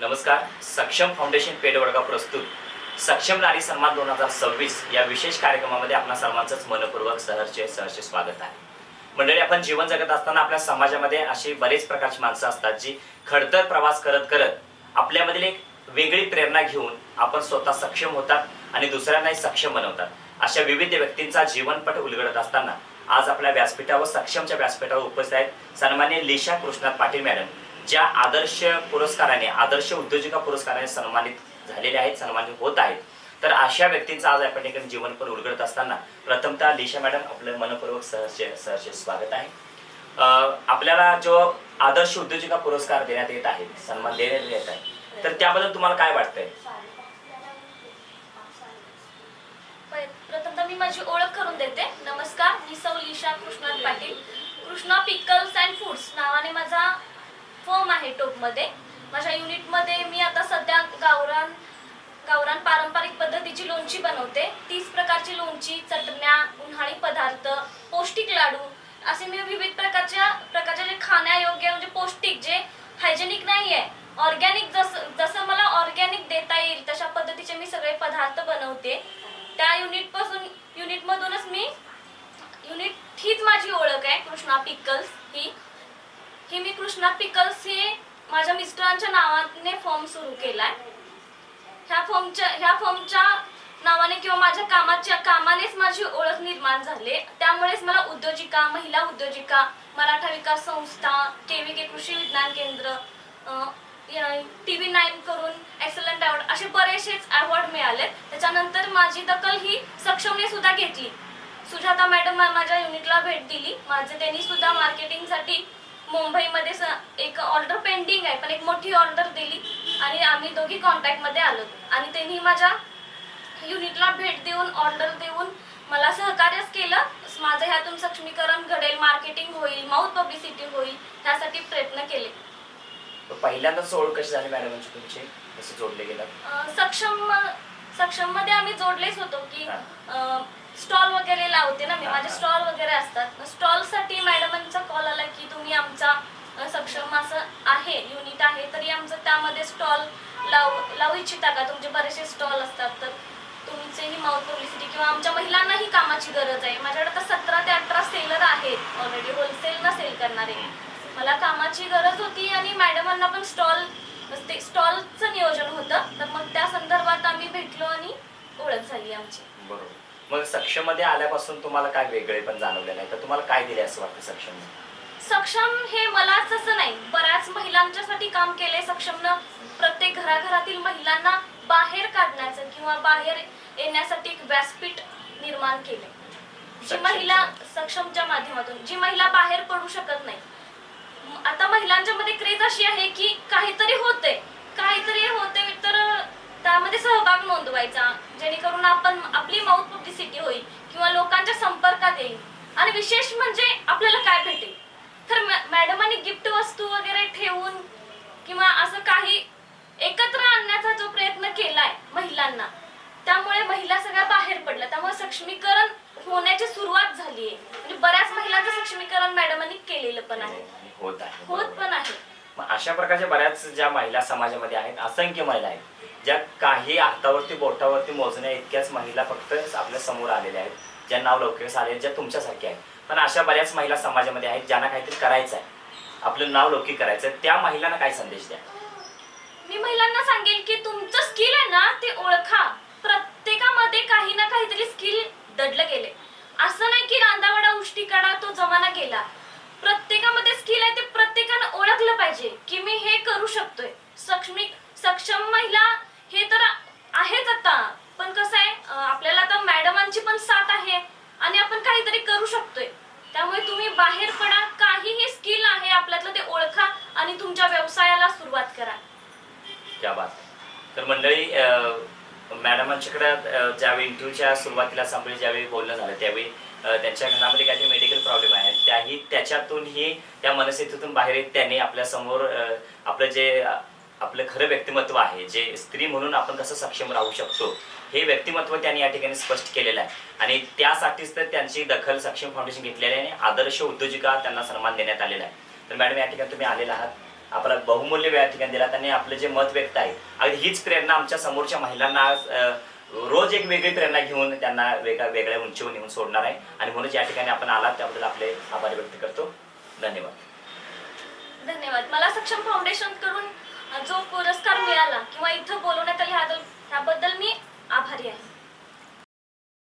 नमस्कार. सक्षम foundation paid Vadgaon प्रस्तुत सक्षम नारी सन्मान 2026 या विशेष कार्यक्रमामध्ये आपणा सर्वांचंच मनपूर्वक सहर्ष स्वागत आहे. मंडळी, आपण जीवन जगत असताना आपल्या समाजामध्ये अशी बरेच प्रकारची माणसं असतात जी खडतर प्रवास करत करत आपल्यामधील एक वेगळी प्रेरणा घेऊन आपण स्वतः सक्षम होतात आणि दुसऱ्यांनाही सक्षम बनवतात. अशा विविध व्यक्तींचा जीवनपट उलगडत असताना आज आपल्या व्यासपीठावर सक्षमच्या व्यासपीठावर उपस्थित आहेत सन्माननीय लिशा कृष्णात पाटील मॅडम, ज्या आदर्श पुरस्काराने आदर्श उद्योजिका पुरस्काराने सन्मानित झालेले आहेत, सन्मानित होत आहेत. तर अशा व्यक्तींचा आज आपण एक जीवनपट उलगडत असताना प्रथमतः लिशा मॅडम आपलं मनपूर्वक सहर्ष स्वागत आहे. आपल्याला जो आदर्श उद्योजिका पुरस्कार देण्यात येत आहे, सन्मान देण्यात येत आहे, तर त्याबद्दल तुम्हाला काय वाटतंय? प्रथमतः मी माझी ओळख करून देते. नमस्कार, मी सौ Lisha Krishnat Patil. Krishna pickles and foods नावाने माझा फर्म आहे टोपमध्ये. माझ्या युनिटमध्ये मी आता सध्या गावरान पारंपरिक पद्धतीची लोणची बनवते. 30 प्रकारची लोणची, चटण्या, उन्हाळी पदार्थ, पौष्टिक लाडू असे मी विविध प्रकारचे जे खाण्यायोग्य म्हणजे पौष्टिक, जे हायजेनिक नाहीये, ऑर्गॅनिक, जसं मला ऑर्गॅनिक देता येईल तशा पद्धतीचे मी सगळे पदार्थ बनवते. त्या युनिटमधूनच हीच माझी ओळख आहे. कृष्णा पिकल्स ही मी कृष्णा पिकल्स हे माझ्या मिस्टरांच्या नावाने फॉर्म सुरू केलाय. ह्या फॉर्मच्या नावाने किंवा माझ्या कामानेच माझी ओळख निर्माण झाली. त्यामुळेच मला उद्योजिका, महिला उद्योजिका, मराठा विकास संस्था, KVK कृषी विज्ञान केंद्र, TV9 करून एक्सलंट अवॉर्ड असे बरेचसेच अवॉर्ड मिळाले. त्याच्यानंतर माझी दखल ही सक्षमने सुद्धा घेतली. सुजाता मॅडम माझ्या युनिटला भेट दिली. त्यांनी सुद्धा मार्केटिंगसाठी मुंबईमध्ये एक ऑर्डर पेंडिंग आहे, पण एक मोठी ऑर्डर दिली आणि आम्ही दोघी कॉन्टॅक्टमध्ये आलो आणि त्यांनी माझ्या युनिटला भेट देऊन, ऑर्डर देऊन मला सहकार्यच केलं. माझं ह्यातून सक्षमीकरण घडेल, मार्केटिंग होईल, माउथ पब्लिसिटी होईल, ह्यासाठी प्रयत्न केले. पहिल्यांदाच ओळख कशी झाली मॅडमची तुमची, कसे जोडले गेलात? सक्षम मध्ये आम्ही जोडलेच होतो की स्टॉल वगैरे लावते ना मी, माझे स्टॉल वगैरे असतात. स्टॉल साठी मॅडमांचा कॉल आला की तुम्ही आमचा सक्षम असं आहे युनिट आहे, तरी आमचं त्यामध्ये स्टॉल लावू इच्छिता का? तुमचे बरेचसे स्टॉल असतात, तर तुमचेही माउथ पब्लिसिटी किंवा आमच्या महिलांनाही कामाची गरज आहे. माझ्याकडे तर 17 ते 18 सेलर आहेत ऑलरेडी, होलसेल ना सेल करणारे. मला कामाची गरज होती आणि मॅडमांना पण स्टॉलचं नियोजन होतं, तर मग त्या संदर्भात आम्ही भेटलो आणि ओळख झाली आमची. बरोबर. मग सक्षम मध्ये आल्यापासून तुम्हाला काय वेगळे पण जाणवले नाही, तर तुम्हाला काय दिले असं वाटतं सक्षम हे मलाच असं नाही, बऱ्याच महिलांच्यासाठी काम केले सक्षमनं. प्रत्येक घराघरातील महिलांना बाहेर काढण्याचं किंवा बाहेर येण्यासाठी एक व्यासपीठ निर्माण केले. जी महिला सक्षमच्या माध्यमातून, जी महिला बाहेर पडू शकत नाही. आता महिलांच्या मध्ये क्रेज अशी आहे की काहीतरी होते तर त्यामध्ये सहभाग नोंदवायचा, जेणेकरून आपली माउथ पब्लिसिटी होईल किंवा लोकांच्या संपर्कात येईल. आणि विशेष म्हणजे आपल्याला काय भेटेल, तर मॅडमांनी गिफ्ट वस्तू वगैरे ठेवून किंवा असं काही एकत्र आणण्याचा जो प्रयत्न केलाय महिलांना, त्यामुळे महिला सगळ्या बाहेर पडल्या. त्यामुळे सक्षमीकरण होण्याची सुरुवात झालीये. म्हणजे बऱ्याच महिलांचं सक्षमीकरण मॅडमांनी केलेलं पण आहे, होत पण आहे. अशा प्रकारच्या बऱ्याच ज्या महिला समाजामध्ये आहेत, असंख्य महिला आहेत ज्या काही हातावरती बोटावरती मोजण्या इतक्याच महिला फक्त आपल्या समोर आलेल्या आहेत, ज्या नाव लौकिक आले, ज्या तुमच्यासारख्या आहेत. पण अशा बऱ्याच महिला समाजामध्ये आहेत ज्यांना काहीतरी करायचं आहे, आपलं नाव लौकिक करायचं आहे. त्या महिलांना काय संदेश द्या? मी महिलांना सांगेल की तुमचं स्किल आहे ना, ते ओळखा. प्रत्येकामध्ये काही ना काहीतरी स्किल दडलं गेले. असं नाही की रांदावडा उष्टी काढा तो जमाना गेला. प्रत्येकामध्ये स्किल आहे, ते प्रत्येकानं ओळखलं पाहिजे की मी हे करू शकतोय. सक्षम महिला हे तर आहेच आता, पण कसं आहे, आपल्याला आता मॅडमांची पण साथ आहे आणि आपण काहीतरी करू शकतोय. त्यामुळे तुम्ही बाहेर पडा, काहीही स्किल आहे आपल्यातलं ते ओळखा आणि तुमच्या व्यवसायाला सुरुवात करा. क्या बात. तर मंडळी, मॅडमांच्याकडे ज्यावेळी इंटरव्ह्यूच्या सुरुवातीला ज्यावेळी बोलणं झालं, त्यावेळी त्यांच्या घरामध्ये काहीतरी मेडिकल प्रॉब्लेम आहे, त्याच्यातूनही त्या मनस्थितीतून बाहेर येत त्यांनी आपल्या समोर आपलं खरं व्यक्तिमत्व आहे, जे स्त्री म्हणून आपण कसं सक्षम राहू शकतो, हे व्यक्तिमत्व त्यांनी या ठिकाणी स्पष्ट केलेलं आहे. आणि त्यासाठीच तर त्यांची दखल सक्षम फाउंडेशन घेतलेली आहे आणि आदर्श उद्योजिका त्यांना सन्मान देण्यात आलेला आहे. तर मॅडम, या ठिकाणी तुम्ही आलेला आहात, आपला बहुमूल्य वेळ या ठिकाणी दिला. त्यांनी आपलं जे मत व्यक्त आहे अगदी हीच प्रेरणा आमच्या समोरच्या महिलांना रोज एक वेगळी प्रेरणा घेऊन त्यांना वेगळ्या उंचीवर नेऊन सोडणार आहे. आणि म्हणून या ठिकाणी आपण आलात त्याबद्दल आपले आभार व्यक्त करतो. धन्यवाद. धन्यवाद. मला सक्षम फाउंडेशन कडून जो पुरस्कार मिळाला किंवा इथं बोलवण्यात आले त्याबद्दल मी आभारी आहे.